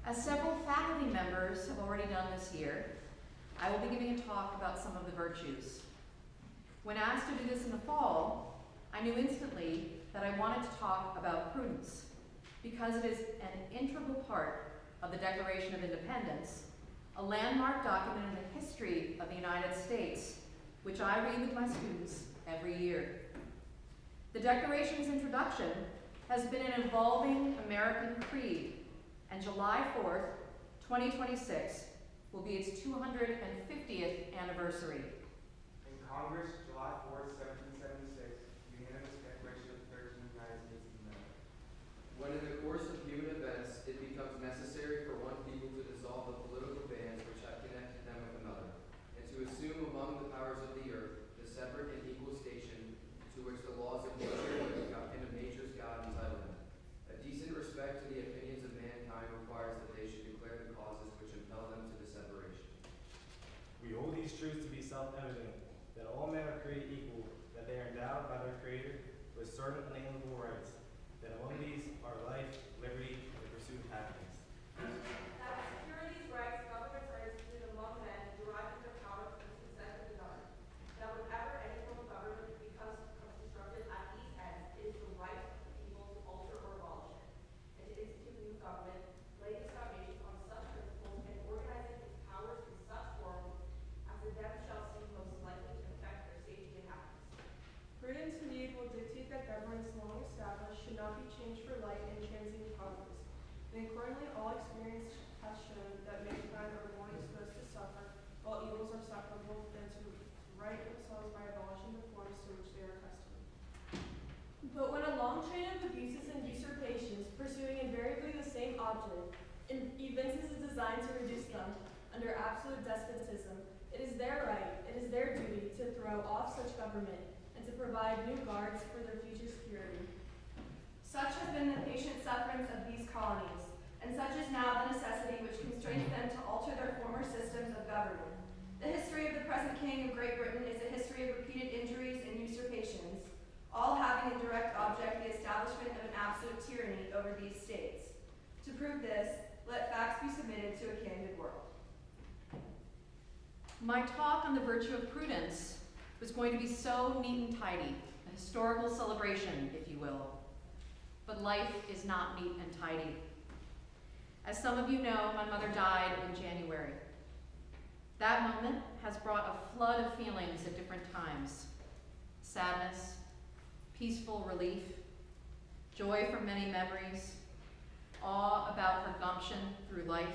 As several faculty members have already done this year, I will be giving a talk about some of the virtues. When asked to do this in the fall, I knew instantly that I wanted to talk about prudence because it is an integral part of the Declaration of Independence, a landmark document in the history of the United States, which I read with my students every year. The Declaration's introduction has been an evolving American creed, and July 4th, 2026, will be its 250th anniversary. In Congress, July 4th, 1776, unanimous declaration of the 13th United States of America. When in the course of human events it becomes necessary for one people to dissolve the political bands which have connected them with another, and to assume among the powers of the earth the separate and equal station to which the laws of nature and of nature's God entitle them. A decent respect to the opinions of mankind requires that they should declare the causes which impel them to the separation. We hold these truths to be self-evident, that all men are created equal, that they are endowed by their Creator with certain unalienable rights, that among these are life, liberty, and the pursuit of happiness. That to secure these rights, government rights instituted among men deriving their power from the consent of the governed. That whenever any form of government becomes constructed at these ends, it is the right of the people to alter or abolish it, and to institute new government, lay its foundations on such principles, and organizing its powers in such form as to them shall seem most likely to affect their safety and happiness. Prudence indeed will dictate that governments long established should not be changed for light and transient causes. And accordingly, all experience has shown that mankind are more exposed to suffer, while evils are sufferable, than to right themselves by abolishing the forms to which they are accustomed. But when a long train of abuses and usurpations, pursuing invariably the same object, evinces a design to reduce them under absolute despotism, it is their right, it is their duty to throw off such government and to provide new guards for their future security. Such has been the patient sufferance of these colonies, and such is now the necessity which constrains them to alter their former systems of government. The history of the present King of Great Britain is a history of repeated injuries and usurpations, all having in direct object the establishment of an absolute tyranny over these states. To prove this, let facts be submitted to a candid world. My talk on the virtue of prudence was going to be so neat and tidy, a historical celebration, if you will. But life is not neat and tidy. As some of you know, my mother died in January. That moment has brought a flood of feelings at different times. Sadness, peaceful relief, joy from many memories, awe about her gumption through life,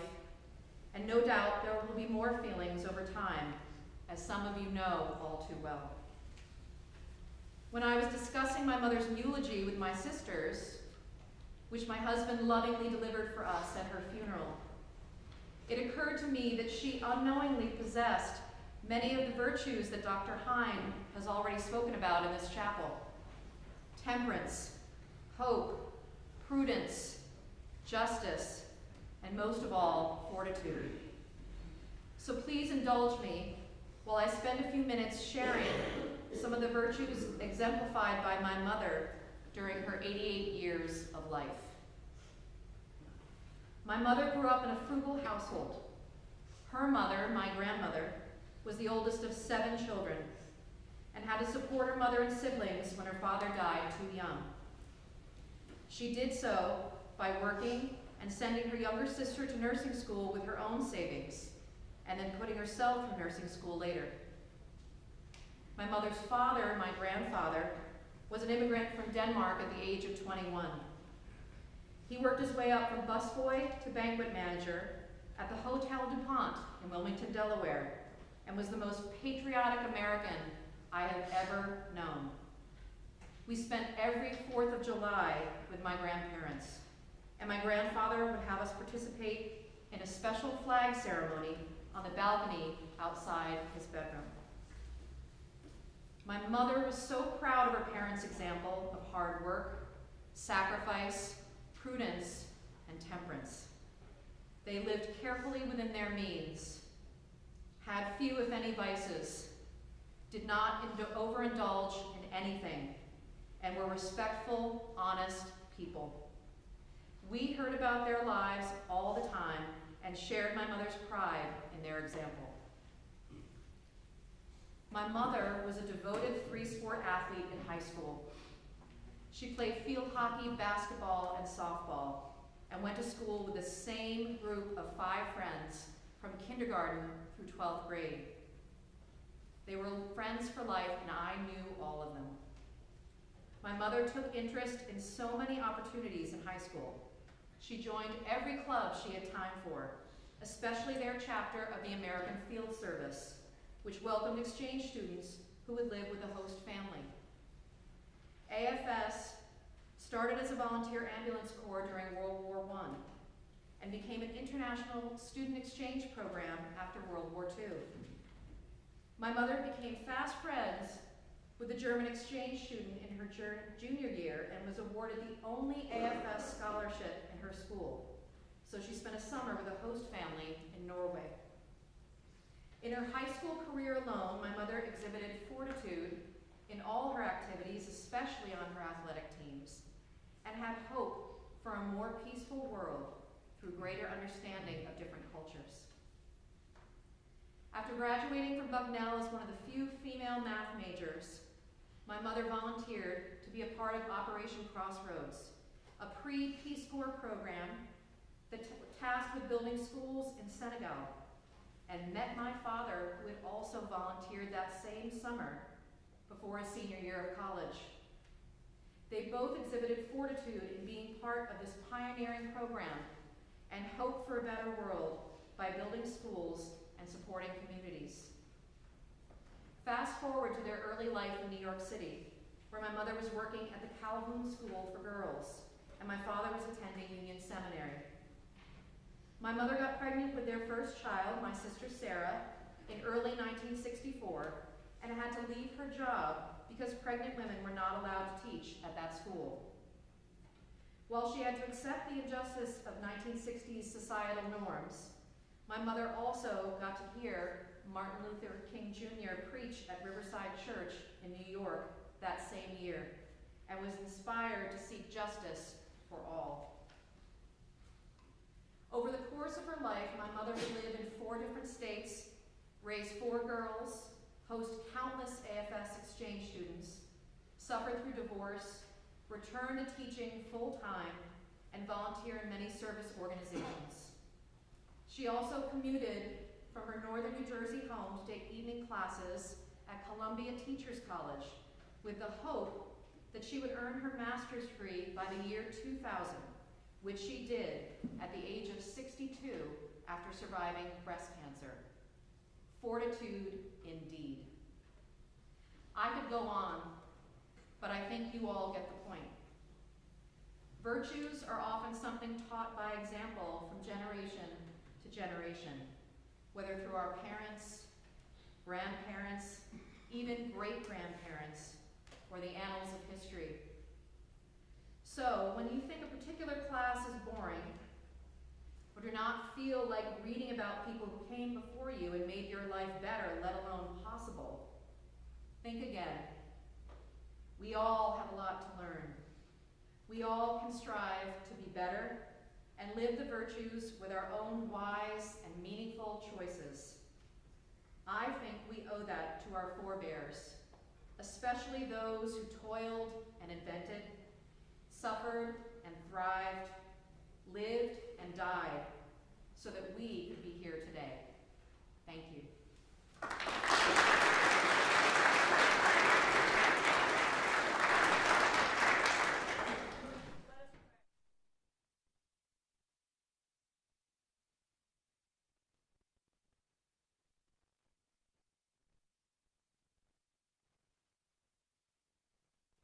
and no doubt there will be more feelings over time, as some of you know all too well. When I was discussing my mother's eulogy with my sisters, which my husband lovingly delivered for us at her funeral, it occurred to me that she unknowingly possessed many of the virtues that Dr. Hine has already spoken about in this chapel: temperance, hope, prudence, justice, and most of all, fortitude. So please indulge me while I spend a few minutes sharing some of the virtues exemplified by my mother during her 88 years of life. My mother grew up in a frugal household. Her mother, my grandmother, was the oldest of 7 children and had to support her mother and siblings when her father died too young. She did so by working and sending her younger sister to nursing school with her own savings, and then putting herself through nursing school later. My mother's father, my grandfather, was an immigrant from Denmark at the age of 21. He worked his way up from busboy to banquet manager at the Hotel DuPont in Wilmington, Delaware, and was the most patriotic American I have ever known. We spent every 4th of July with my grandparents, and my grandfather would have us participate in a special flag ceremony on the balcony outside his bedroom. My mother was so proud of her parents' example of hard work, sacrifice, prudence, and temperance. They lived carefully within their means, had few if any vices, did not overindulge in anything, and were respectful, honest people. We heard about their lives all the time and shared my mother's pride in their example. My mother was a devoted three-sport athlete in high school. She played field hockey, basketball, and softball, and went to school with the same group of 5 friends from kindergarten through 12th grade. They were friends for life, and I knew all of them. My mother took interest in so many opportunities in high school. She joined every club she had time for, especially their chapter of the American Field Service, which welcomed exchange students who would live with the host family. AFS started as a volunteer ambulance corps during World War I and became an international student exchange program after World War II. My mother became fast friends with a German exchange student in her junior year and was awarded the only AFS scholarship in her school. So she spent a summer with a host family in Norway. In her high school career alone, my mother exhibited fortitude in all her activities, especially on her athletic teams, and had hope for a more peaceful world through greater understanding of different cultures. After graduating from Bucknell as one of the few female math majors, my mother volunteered to be a part of Operation Crossroads, a pre-Peace Corps program that tasked with building schools in Senegal, and met my father, who had also volunteered that same summer before his senior year of college. They both exhibited fortitude in being part of this pioneering program and hope for a better world by building schools and supporting communities. Fast forward to their early life in New York City, where my mother was working at the Calhoun School for Girls, and my father was attending Union Seminary. My mother got pregnant with their first child, my sister Sarah, in early 1964, and had to leave her job because pregnant women were not allowed to teach at that school. While she had to accept the injustice of 1960s societal norms, my mother also got to hear Martin Luther King Jr. preach at Riverside Church in New York that same year, and was inspired to seek justice for all. Over the course of her life, my mother would live in 4 different states, raise 4 girls, host countless AFS exchange students, suffer through divorce, return to teaching full-time, and volunteer in many service organizations. She also commuted from her northern New Jersey home to take evening classes at Columbia Teachers College with the hope that she would earn her master's degree by the year 2000, which she did at the age of 62 after surviving breast cancer. Fortitude indeed. I could go on, but I think you all get the point. Virtues are often something taught by example from generation to generation, whether through our parents, grandparents, even great-grandparents, or the annals of history. So, when you think a particular class is boring, or do not feel like reading about people who came before you and made your life better, let alone possible, think again. We all have a lot to learn. We all can strive to be better and live the virtues with our own wise and meaningful choices. I think we owe that to our forebears, especially those who toiled and invented, suffered and thrived, lived and died, so that we could be here today. Thank you.